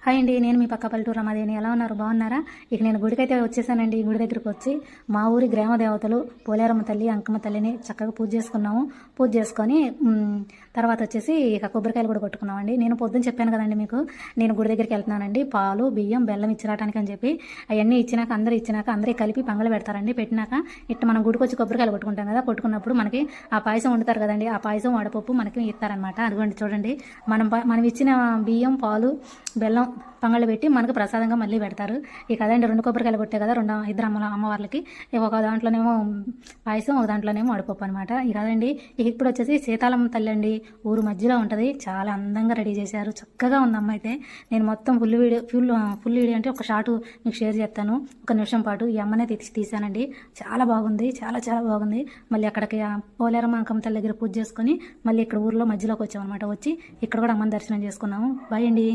Hi అండి, నేను మీ పక్క పల్లెటూరు రమాదేవిని. ఎలా ఉన్నారు? బాగున్నారా? ఇక నేను గుడికైతే వచ్చేసానండి. గుడి దగ్గరికి వచ్చి మా ఊరి గ్రామ దేవతలు పోలేరమ్మ తల్లి, అంకమ్మ తల్లిని చక్కగా పూజ చేసుకున్నాము. పూజ చేసుకొని తర్వాత వచ్చేసి ఇక కొబ్బరికాయలు కూడా కొట్టుకున్నామండి. నేను పొద్దున్న చెప్పాను కదండి మీకు, నేను గుడి దగ్గరికి వెళ్తున్నానండి. పాలు, బియ్యం, బెల్లం ఇచ్చిరాటానికి అని చెప్పి అవన్నీ ఇచ్చినాక అందరూ కలిపి పంగలు పెడతారండి. పెట్టినాక ఇట్లా మనం గుడికి వచ్చి కొబ్బరికాయలు కొట్టుకుంటాం కదా, కొట్టుకున్నప్పుడు మనకి ఆ పాయసం వండుతారు కదండి, ఆ పాయసం వడపప్పు మనకి ఇస్తారనమాట. అదిగోండి చూడండి, మనం ఇచ్చిన బియ్యం, పాలు, బెల్లం పంగళ్ళు పెట్టి మనకు ప్రసాదంగా మళ్ళీ పెడతారు. ఇక అదండి, 2 కొబ్బరికాయలు కొట్టే కదా, ఇద్దరు అమ్మవార్లకి. ఒక దాంట్లోనేమో పాయసం, ఒక దాంట్లోనేమో వడపప్పు అనమాట. ఇక అదండి, ఇప్పుడు వచ్చేసి సీతాలమ్మ తల్లి అండి, ఊరు మధ్యలో ఉంటుంది. చాలా అందంగా రెడీ చేశారు, చక్కగా ఉంది అమ్మ అయితే. నేను మొత్తం ఫుల్ వీడియో అంటే ఒక షార్ట్ మీకు షేర్ చేస్తాను, 1 నిమిషం పాటు. ఈ అమ్మనే తీసానండి. చాలా బాగుంది, చాలా చాలా బాగుంది. మళ్ళీ అక్కడికి పోలేరమ్మ అంకమ్మ తల్లి దగ్గర పూజ చేసుకొని మళ్ళీ ఇక్కడ ఊర్లో మధ్యలోకి వచ్చామన్నమాట. వచ్చి ఇక్కడ కూడా అమ్మని దర్శనం చేసుకున్నాము. బాయ్ అండి.